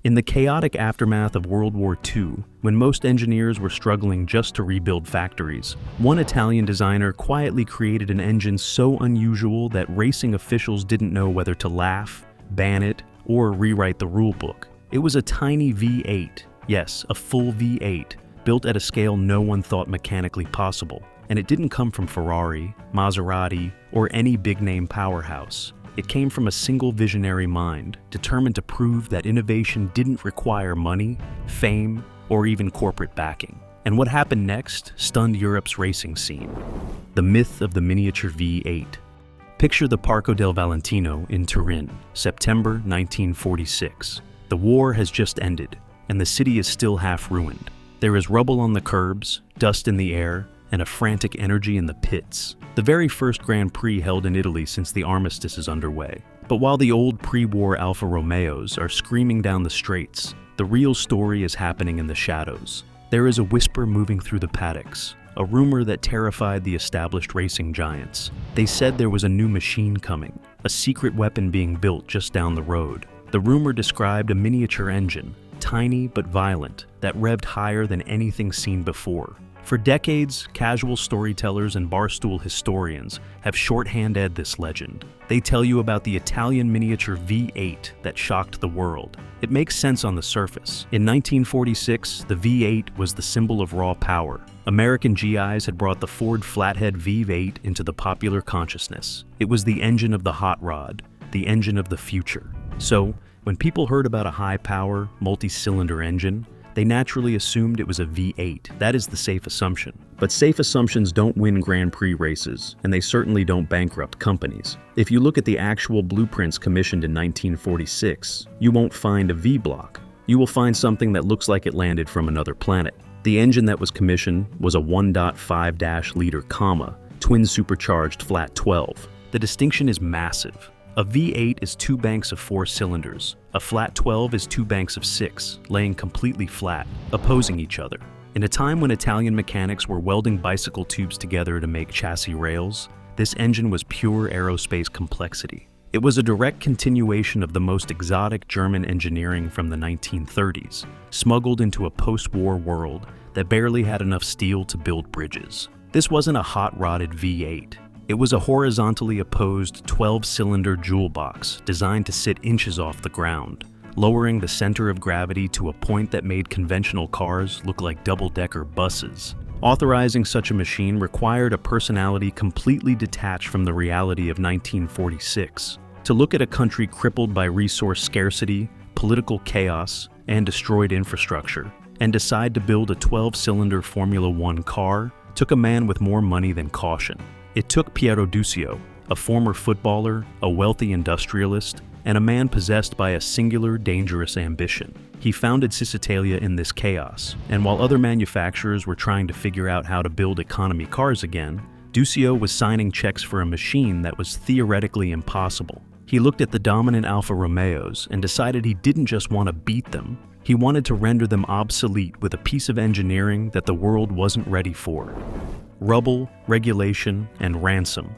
In the chaotic aftermath of World War II, when most engineers were struggling just to rebuild factories, one Italian designer quietly created an engine so unusual that racing officials didn't know whether to laugh, ban it, or rewrite the rulebook. It was a tiny V8, yes, a full V8, built at a scale no one thought mechanically possible. And it didn't come from Ferrari, Maserati, or any big-name powerhouse. It came from a single visionary mind, determined to prove that innovation didn't require money, fame, or even corporate backing. And what happened next stunned Europe's racing scene. The myth of the miniature V8. Picture the Parco del Valentino in Turin, September 1946. The war has just ended, and the city is still half ruined. There is rubble on the curbs, dust in the air, and a frantic energy in the pits. The very first Grand Prix held in Italy since the armistice is underway. But while the old pre-war Alfa Romeos are screaming down the straights, the real story is happening in the shadows. There is a whisper moving through the paddocks, a rumor that terrified the established racing giants. They said there was a new machine coming, a secret weapon being built just down the road. The rumor described a miniature engine, tiny but violent, that revved higher than anything seen before. For decades, casual storytellers and barstool historians have shorthanded this legend. They tell you about the Italian miniature V8 that shocked the world. It makes sense on the surface. In 1946, the V8 was the symbol of raw power. American GIs had brought the Ford flathead V8 into the popular consciousness. It was the engine of the hot rod, the engine of the future. So, when people heard about a high-power, multi-cylinder engine, they naturally assumed it was a V8. That is the safe assumption. But safe assumptions don't win Grand Prix races, and they certainly don't bankrupt companies. If you look at the actual blueprints commissioned in 1946, you won't find a V-block. You will find something that looks like it landed from another planet. The engine that was commissioned was a 1.5-liter comma, twin supercharged flat 12. The distinction is massive. A V8 is 2 banks of 4 cylinders. A flat 12 is 2 banks of 6, laying completely flat, opposing each other. In a time when Italian mechanics were welding bicycle tubes together to make chassis rails, this engine was pure aerospace complexity. It was a direct continuation of the most exotic German engineering from the 1930s, smuggled into a post-war world that barely had enough steel to build bridges. This wasn't a hot-rodded V8. It was a horizontally opposed 12-cylinder jewel box designed to sit inches off the ground, lowering the center of gravity to a point that made conventional cars look like double-decker buses. Authorizing such a machine required a personality completely detached from the reality of 1946. To look at a country crippled by resource scarcity, political chaos, and destroyed infrastructure, and decide to build a 12-cylinder Formula One car took a man with more money than caution. It took Piero Duccio, a former footballer, a wealthy industrialist, and a man possessed by a singular, dangerous ambition. He founded Cisitalia in this chaos, and while other manufacturers were trying to figure out how to build economy cars again, Duccio was signing checks for a machine that was theoretically impossible. He looked at the dominant Alfa Romeos and decided he didn't just want to beat them, he wanted to render them obsolete with a piece of engineering that the world wasn't ready for. Rubble, regulation, and ransom.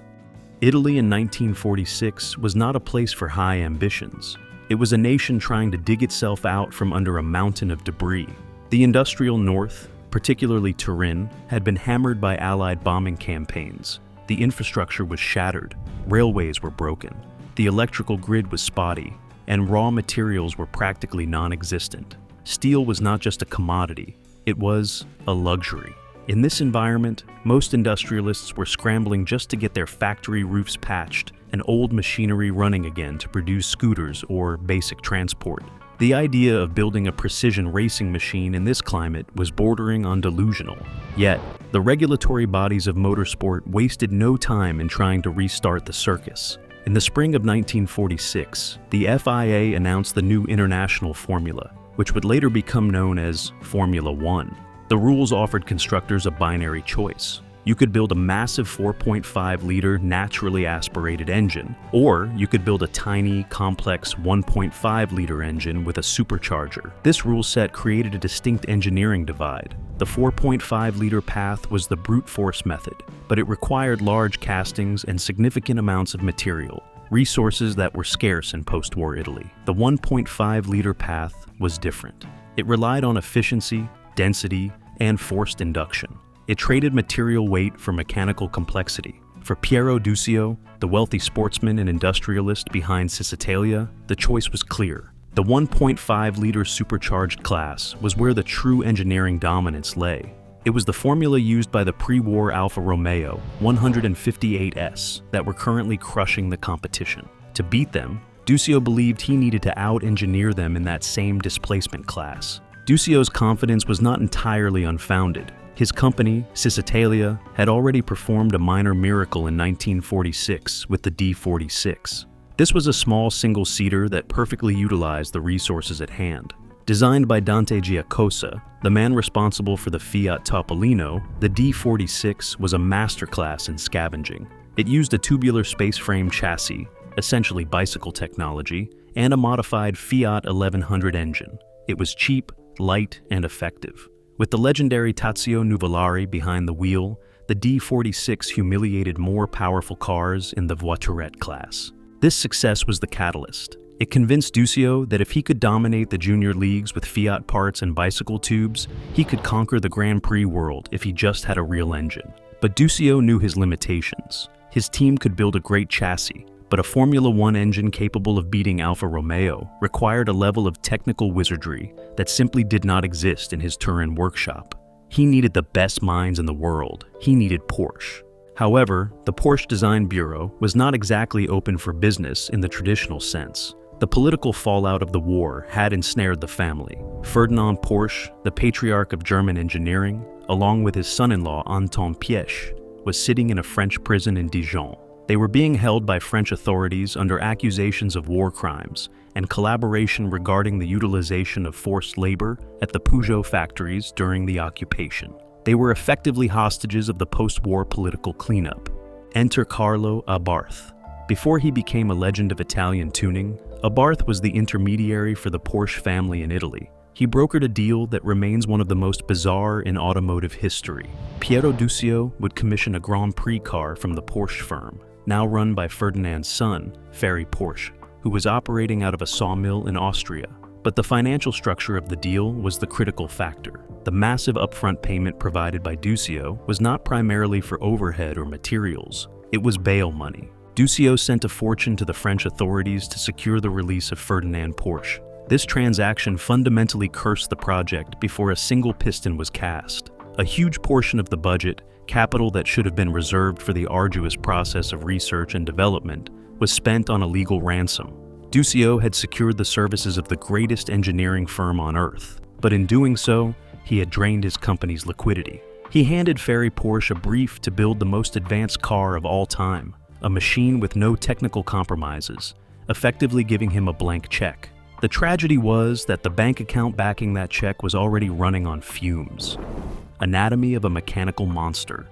Italy in 1946 was not a place for high ambitions. It was a nation trying to dig itself out from under a mountain of debris. The industrial north, particularly Turin, had been hammered by Allied bombing campaigns. The infrastructure was shattered, railways were broken, the electrical grid was spotty, and raw materials were practically non-existent. Steel was not just a commodity, it was a luxury. In this environment, most industrialists were scrambling just to get their factory roofs patched and old machinery running again to produce scooters or basic transport. The idea of building a precision racing machine in this climate was bordering on delusional. Yet, the regulatory bodies of motorsport wasted no time in trying to restart the circus. In the spring of 1946, the FIA announced the new international formula, which would later become known as Formula One. The rules offered constructors a binary choice. You could build a massive 4.5-liter naturally aspirated engine, or you could build a tiny, complex 1.5-liter engine with a supercharger. This rule set created a distinct engineering divide. The 4.5-liter path was the brute force method, but it required large castings and significant amounts of material. resources that were scarce in post-war Italy. The 1.5-liter path was different. It relied on efficiency, density, and forced induction. It traded material weight for mechanical complexity. For Piero Duccio, the wealthy sportsman and industrialist behind Cisitalia, the choice was clear. The 1.5-liter supercharged class was where the true engineering dominance lay. It was the formula used by the pre-war Alfa Romeo 158S that were currently crushing the competition. To beat them, Duccio believed he needed to out-engineer them in that same displacement class. Duccio's confidence was not entirely unfounded. His company, Cisitalia, had already performed a minor miracle in 1946 with the D46. This was a small single-seater that perfectly utilized the resources at hand. Designed by Dante Giacosa, the man responsible for the Fiat Topolino, the D46 was a masterclass in scavenging. It used a tubular space frame chassis, essentially bicycle technology, and a modified Fiat 1100 engine. It was cheap, light, and effective. With the legendary Tazio Nuvolari behind the wheel, the D46 humiliated more powerful cars in the voiturette class. This success was the catalyst. It convinced Duccio that if he could dominate the junior leagues with Fiat parts and bicycle tubes, he could conquer the Grand Prix world if he just had a real engine. But Duccio knew his limitations. His team could build a great chassis, but a Formula One engine capable of beating Alfa Romeo required a level of technical wizardry that simply did not exist in his Turin workshop. He needed the best minds in the world. He needed Porsche. However, the Porsche Design Bureau was not exactly open for business in the traditional sense. The political fallout of the war had ensnared the family. Ferdinand Porsche, the patriarch of German engineering, along with his son-in-law Anton Piëch, was sitting in a French prison in Dijon. They were being held by French authorities under accusations of war crimes and collaboration regarding the utilization of forced labor at the Peugeot factories during the occupation. They were effectively hostages of the post-war political cleanup. Enter Carlo Abarth. Before he became a legend of Italian tuning, Abarth was the intermediary for the Porsche family in Italy. He brokered a deal that remains one of the most bizarre in automotive history. Piero Duccio would commission a Grand Prix car from the Porsche firm, now run by Ferdinand's son, Ferrari Porsche, who was operating out of a sawmill in Austria. But the financial structure of the deal was the critical factor. The massive upfront payment provided by Duccio was not primarily for overhead or materials. It was bail money. Duccio sent a fortune to the French authorities to secure the release of Ferdinand Porsche. This transaction fundamentally cursed the project before a single piston was cast. A huge portion of the budget, capital that should have been reserved for the arduous process of research and development, was spent on a legal ransom. Duccio had secured the services of the greatest engineering firm on earth, but in doing so, he had drained his company's liquidity. He handed Ferrari Porsche a brief to build the most advanced car of all time, a machine with no technical compromises, effectively giving him a blank check. The tragedy was that the bank account backing that check was already running on fumes. Anatomy of a mechanical monster.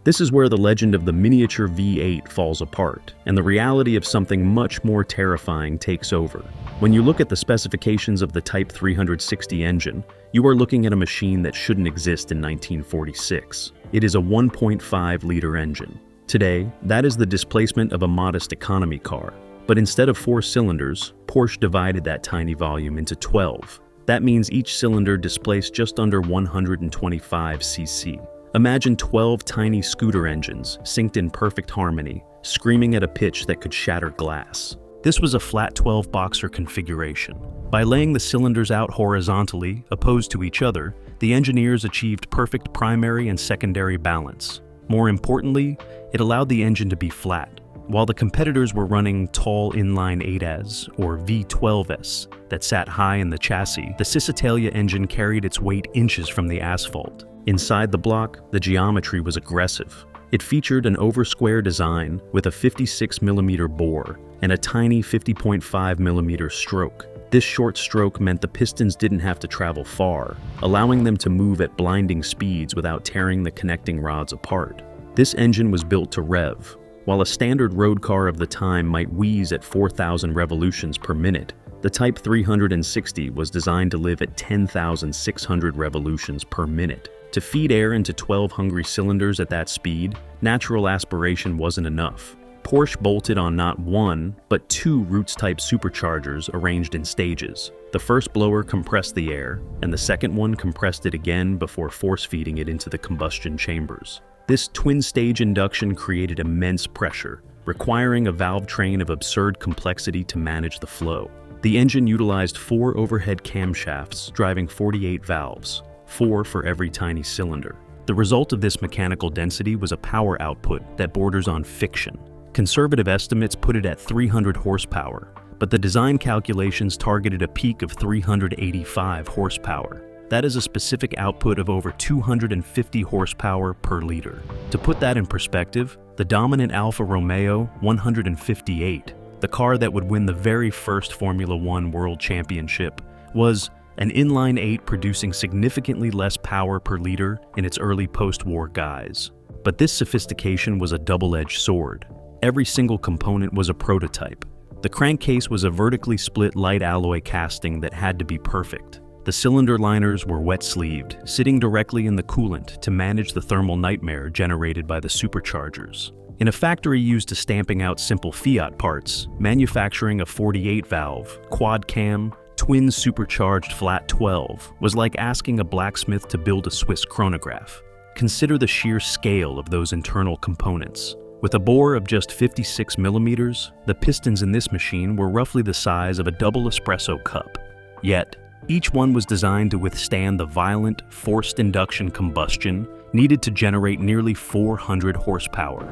This is where the legend of the miniature V8 falls apart, and the reality of something much more terrifying takes over. When you look at the specifications of the Type 360 engine, you are looking at a machine that shouldn't exist in 1946. It is a 1.5-liter engine. Today, that is the displacement of a modest economy car. But instead of 4 cylinders, Porsche divided that tiny volume into 12. That means each cylinder displaced just under 125 cc. Imagine 12 tiny scooter engines, synced in perfect harmony, screaming at a pitch that could shatter glass. This was a flat 12 boxer configuration. By laying the cylinders out horizontally, opposed to each other, the engineers achieved perfect primary and secondary balance. More importantly, it allowed the engine to be flat. While the competitors were running tall inline 8s or V12s that sat high in the chassis, the Cisitalia engine carried its weight inches from the asphalt. Inside the block, the geometry was aggressive. It featured an over-square design with a 56mm bore and a tiny 50.5mm stroke. This short stroke meant the pistons didn't have to travel far, allowing them to move at blinding speeds without tearing the connecting rods apart. This engine was built to rev. While a standard road car of the time might wheeze at 4,000 revolutions per minute, the Type 360 was designed to live at 10,600 revolutions per minute. To feed air into 12 hungry cylinders at that speed, natural aspiration wasn't enough. Porsche bolted on not one, but two Roots-type superchargers arranged in stages. The first blower compressed the air, and the second one compressed it again before force-feeding it into the combustion chambers. This twin-stage induction created immense pressure, requiring a valve train of absurd complexity to manage the flow. The engine utilized 4 overhead camshafts driving 48 valves, 4 for every tiny cylinder. The result of this mechanical density was a power output that borders on fiction. Conservative estimates put it at 300 horsepower, but the design calculations targeted a peak of 385 horsepower. That is a specific output of over 250 horsepower per liter. To put that in perspective, the dominant Alfa Romeo 158, the car that would win the very first Formula One World Championship, was an inline 8 producing significantly less power per liter in its early post-war guise. But this sophistication was a double-edged sword. Every single component was a prototype. The crankcase was a vertically split light alloy casting that had to be perfect. The cylinder liners were wet-sleeved, sitting directly in the coolant to manage the thermal nightmare generated by the superchargers. In a factory used to stamping out simple Fiat parts, manufacturing a 48-valve, quad-cam, twin supercharged flat 12 was like asking a blacksmith to build a Swiss chronograph. Consider the sheer scale of those internal components. With a bore of just 56 millimeters, the pistons in this machine were roughly the size of a double espresso cup. Yet, each one was designed to withstand the violent, forced induction combustion needed to generate nearly 400 horsepower.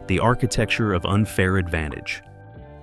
The architecture of unfair advantage.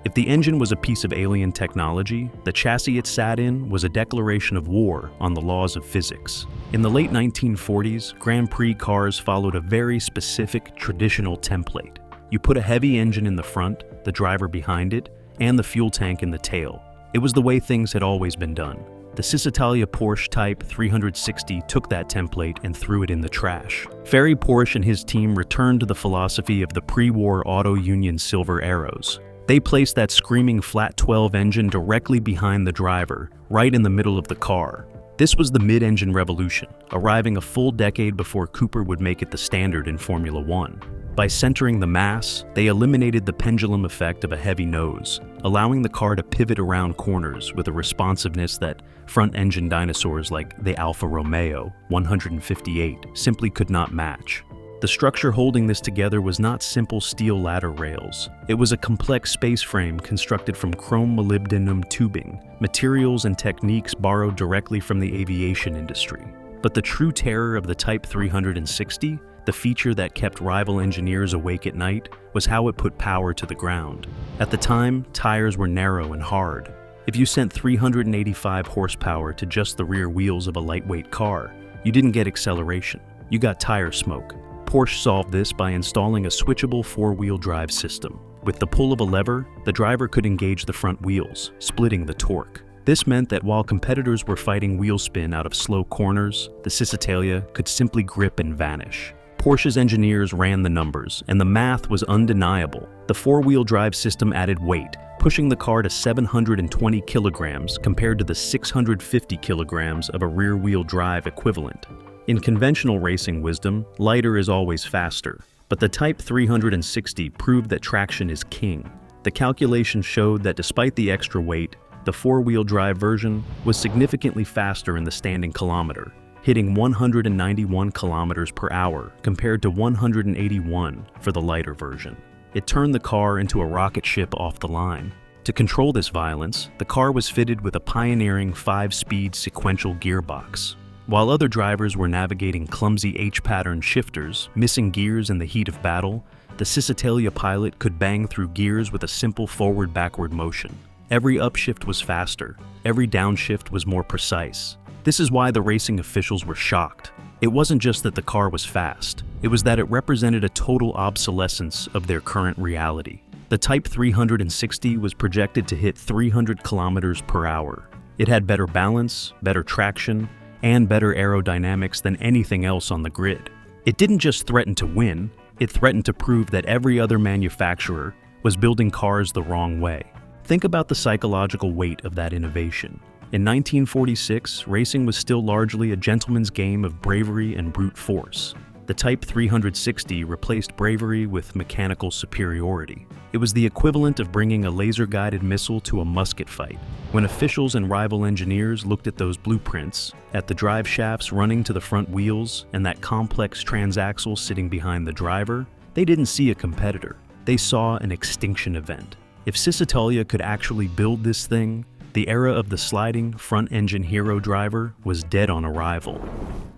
If the engine was a piece of alien technology, the chassis it sat in was a declaration of war on the laws of physics. In the late 1940s, Grand Prix cars followed a very specific, traditional template. You put a heavy engine in the front, the driver behind it, and the fuel tank in the tail. It was the way things had always been done. The Cisitalia Porsche Type 360 took that template and threw it in the trash. Ferry Porsche and his team returned to the philosophy of the pre-war Auto Union Silver Arrows. They placed that screaming flat 12 engine directly behind the driver, right in the middle of the car. This was the mid-engine revolution, arriving a full decade before Cooper would make it the standard in Formula One. By centering the mass, they eliminated the pendulum effect of a heavy nose, allowing the car to pivot around corners with a responsiveness that front-engine dinosaurs like the Alfa Romeo 158 simply could not match. The structure holding this together was not simple steel ladder rails. It was a complex space frame constructed from chrome molybdenum tubing, materials and techniques borrowed directly from the aviation industry. But the true terror of the Type 360, the feature that kept rival engineers awake at night, was how it put power to the ground. At the time, tires were narrow and hard. If you sent 385 horsepower to just the rear wheels of a lightweight car, you didn't get acceleration. You got tire smoke. Porsche solved this by installing a switchable four-wheel drive system. With the pull of a lever, the driver could engage the front wheels, splitting the torque. This meant that while competitors were fighting wheel spin out of slow corners, the Cisitalia could simply grip and vanish. Porsche's engineers ran the numbers, and the math was undeniable. The four-wheel drive system added weight, pushing the car to 720 kilograms compared to the 650 kilograms of a rear-wheel drive equivalent. In conventional racing wisdom, lighter is always faster, but the Type 360 proved that traction is king. The calculations showed that despite the extra weight, the four-wheel drive version was significantly faster in the standing kilometer, hitting 191 kilometers per hour compared to 181 for the lighter version. It turned the car into a rocket ship off the line. To control this violence, the car was fitted with a pioneering 5-speed sequential gearbox. While other drivers were navigating clumsy H-pattern shifters, missing gears in the heat of battle, the Cisitalia pilot could bang through gears with a simple forward-backward motion. Every upshift was faster, every downshift was more precise. This is why the racing officials were shocked. It wasn't just that the car was fast, it was that it represented a total obsolescence of their current reality. The Type 360 was projected to hit 300 kilometers per hour. It had better balance, better traction, and better aerodynamics than anything else on the grid. It didn't just threaten to win, it threatened to prove that every other manufacturer was building cars the wrong way. Think about the psychological weight of that innovation. In 1946, racing was still largely a gentleman's game of bravery and brute force. The Type 360 replaced bravery with mechanical superiority. It was the equivalent of bringing a laser-guided missile to a musket fight. When officials and rival engineers looked at those blueprints, at the drive shafts running to the front wheels and that complex transaxle sitting behind the driver, they didn't see a competitor. They saw an extinction event. If Cisitalia could actually build this thing, the era of the sliding front-engine hero driver was dead on arrival.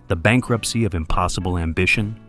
The bankruptcy of impossible ambition,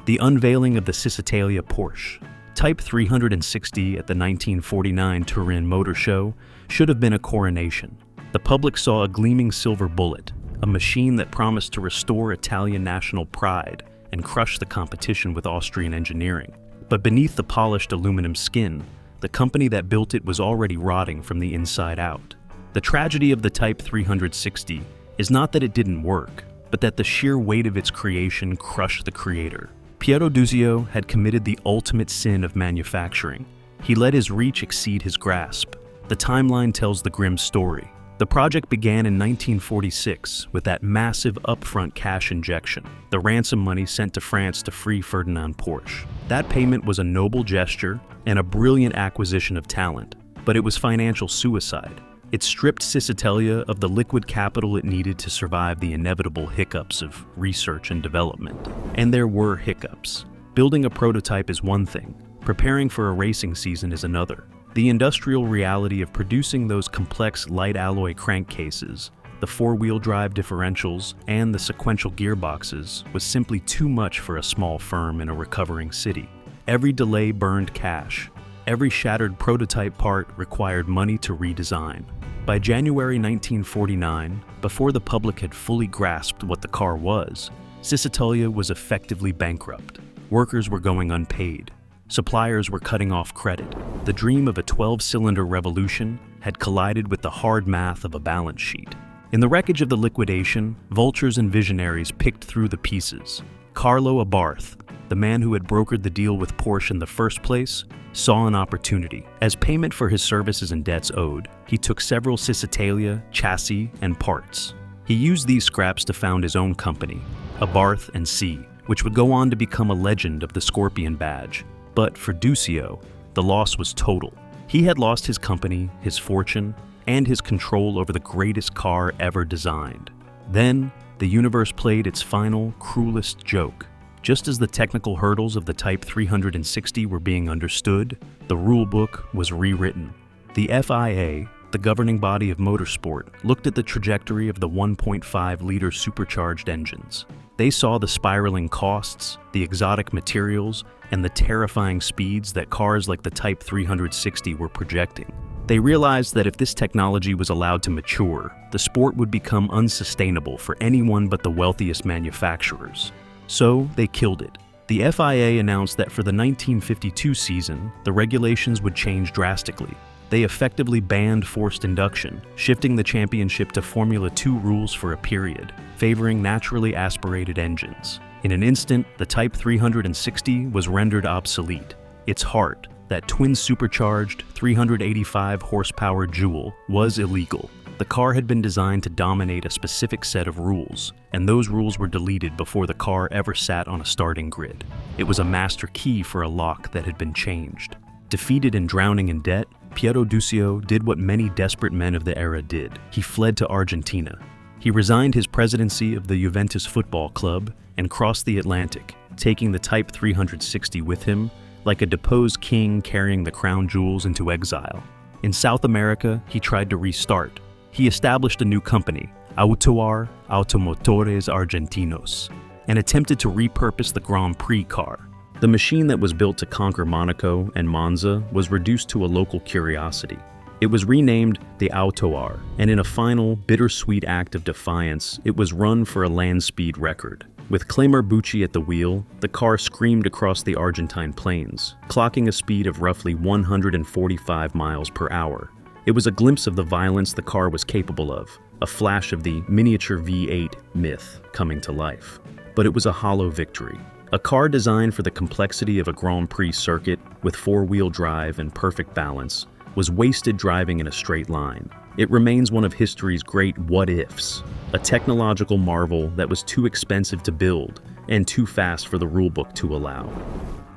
the unveiling of the Cisitalia Porsche. Type 360 at the 1949 Turin Motor Show should have been a coronation. The public saw a gleaming silver bullet, a machine that promised to restore Italian national pride and crush the competition with Austrian engineering. But beneath the polished aluminum skin, the company that built it was already rotting from the inside out. The tragedy of the Type 360 is not that it didn't work, but that the sheer weight of its creation crushed the creator. Piero Duzio had committed the ultimate sin of manufacturing. He let his reach exceed his grasp. The timeline tells the grim story. The project began in 1946 with that massive upfront cash injection, the ransom money sent to France to free Ferdinand Porsche. That payment was a noble gesture and a brilliant acquisition of talent, but it was financial suicide. It stripped Cisitalia of the liquid capital it needed to survive the inevitable hiccups of research and development. And there were hiccups. Building a prototype is one thing, preparing for a racing season is another. The industrial reality of producing those complex light alloy crankcases, the four-wheel drive differentials, and the sequential gearboxes was simply too much for a small firm in a recovering city. Every delay burned cash. Every shattered prototype part required money to redesign. By January 1949, before the public had fully grasped what the car was, Cisitalia was effectively bankrupt. Workers were going unpaid. Suppliers were cutting off credit. The dream of a 12-cylinder revolution had collided with the hard math of a balance sheet. In the wreckage of the liquidation, vultures and visionaries picked through the pieces. Carlo Abarth, the man who had brokered the deal with Porsche in the first place, saw an opportunity. As payment for his services and debts owed, he took several Cisitalia, chassis, and parts. He used these scraps to found his own company, Abarth & C, which would go on to become a legend of the Scorpion badge. But for Duzio, the loss was total. He had lost his company, his fortune, and his control over the greatest car ever designed. Then, the universe played its final, cruelest joke. Just as the technical hurdles of the Type 360 were being understood, the rulebook was rewritten. The FIA, the governing body of motorsport, looked at the trajectory of the 1.5-liter supercharged engines. They saw the spiraling costs, the exotic materials, and the terrifying speeds that cars like the Type 360 were projecting. They realized that if this technology was allowed to mature, the sport would become unsustainable for anyone but the wealthiest manufacturers. So they killed it. The FIA announced that for the 1952 season, the regulations would change drastically. They effectively banned forced induction, shifting the championship to Formula 2 rules for a period, favoring naturally aspirated engines. In an instant, the Type 360 was rendered obsolete. Its heart, that twin-supercharged 385-horsepower jewel, was illegal. The car had been designed to dominate a specific set of rules, and those rules were deleted before the car ever sat on a starting grid. It was a master key for a lock that had been changed. Defeated and drowning in debt, Piero Duzio did what many desperate men of the era did. He fled to Argentina. He resigned his presidency of the Juventus Football Club and crossed the Atlantic, taking the Type 360 with him, like a deposed king carrying the crown jewels into exile. In South America, he tried to restart. He established a new company, Autoar Automotores Argentinos, and attempted to repurpose the Grand Prix car. The machine that was built to conquer Monaco and Monza was reduced to a local curiosity. It was renamed the Autoar, and in a final, bittersweet act of defiance, it was run for a land speed record. With Clément Bucci at the wheel, the car screamed across the Argentine plains, clocking a speed of roughly 145 miles per hour. It was a glimpse of the violence the car was capable of, a flash of the miniature V8 myth coming to life. But it was a hollow victory. A car designed for the complexity of a Grand Prix circuit with four-wheel drive and perfect balance was wasted driving in a straight line. It remains one of history's great what-ifs, a technological marvel that was too expensive to build and too fast for the rulebook to allow.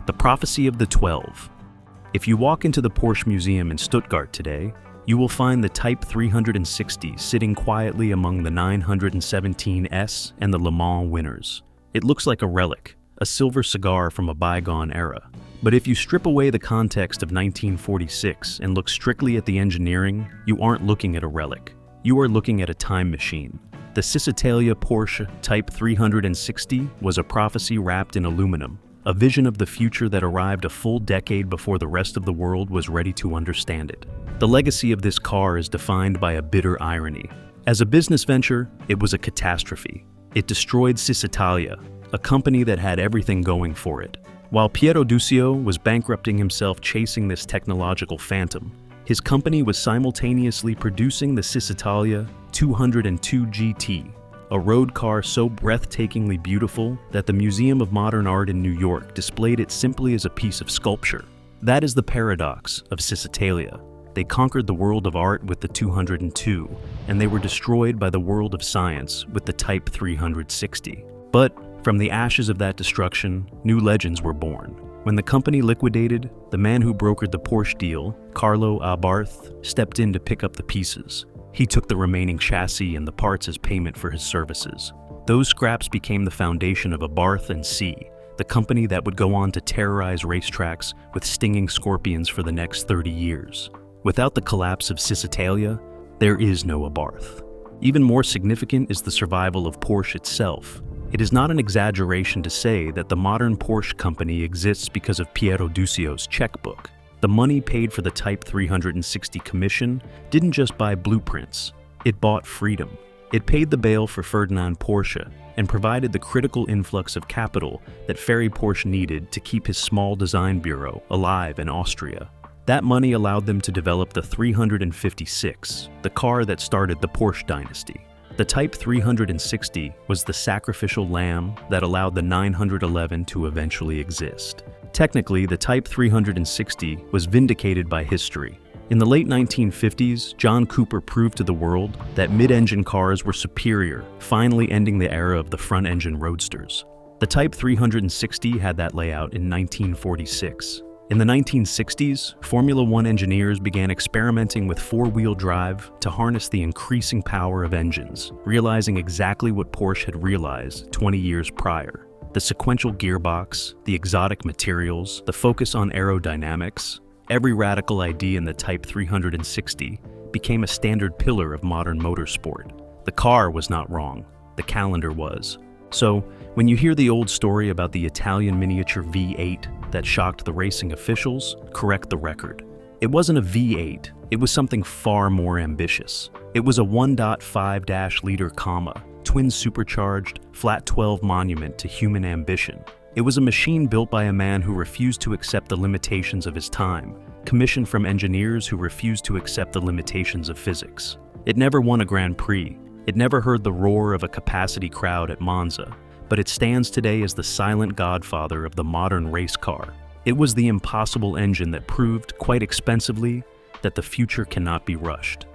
The prophecy of the 12. If you walk into the Porsche Museum in Stuttgart today, you will find the Type 360 sitting quietly among the 917 S and the Le Mans winners. It looks like a relic, a silver cigar from a bygone era. But if you strip away the context of 1946 and look strictly at the engineering, you aren't looking at a relic. You are looking at a time machine. The Cicitalia Porsche Type 360 was a prophecy wrapped in aluminum, a vision of the future that arrived a full decade before the rest of the world was ready to understand it. The legacy of this car is defined by a bitter irony. As a business venture, it was a catastrophe. It destroyed Cicitalia, a company that had everything going for it. While Piero Duccio was bankrupting himself chasing this technological phantom, his company was simultaneously producing the Cicitalia 202 GT, a road car so breathtakingly beautiful that the Museum of Modern Art in New York displayed it simply as a piece of sculpture. That is the paradox of Cicitalia. They conquered the world of art with the 202, and they were destroyed by the world of science with the Type 360. But from the ashes of that destruction, new legends were born. When the company liquidated, the man who brokered the Porsche deal, Carlo Abarth, stepped in to pick up the pieces. He took the remaining chassis and the parts as payment for his services. Those scraps became the foundation of Abarth & C, the company that would go on to terrorize racetracks with stinging scorpions for the next 30 years. Without the collapse of Cicitalia, there is no Abarth. Even more significant is the survival of Porsche itself. It is not an exaggeration to say that the modern Porsche company exists because of Piero Duccio's checkbook. The money paid for the Type 360 commission didn't just buy blueprints, it bought freedom. It paid the bail for Ferdinand Porsche and provided the critical influx of capital that Ferry Porsche needed to keep his small design bureau alive in Austria. That money allowed them to develop the 356, the car that started the Porsche dynasty. The Type 360 was the sacrificial lamb that allowed the 911 to eventually exist. Technically, the Type 360 was vindicated by history. In the late 1950s, John Cooper proved to the world that mid-engine cars were superior, finally ending the era of the front-engine roadsters. The Type 360 had that layout in 1946. In the 1960s, Formula One engineers began experimenting with four-wheel drive to harness the increasing power of engines, realizing exactly what Porsche had realized 20 years prior. The sequential gearbox, the exotic materials, the focus on aerodynamics, every radical idea in the Type 360 became a standard pillar of modern motorsport. The car was not wrong, the calendar was. So, when you hear the old story about the Italian miniature V8 that shocked the racing officials, correct the record. It wasn't a V8, it was something far more ambitious. It was a 1.5-liter comma, twin supercharged, flat 12 monument to human ambition. It was a machine built by a man who refused to accept the limitations of his time, commissioned from engineers who refused to accept the limitations of physics. It never won a Grand Prix. It never heard the roar of a capacity crowd at Monza, but it stands today as the silent godfather of the modern race car. It was the impossible engine that proved, quite expensively, that the future cannot be rushed.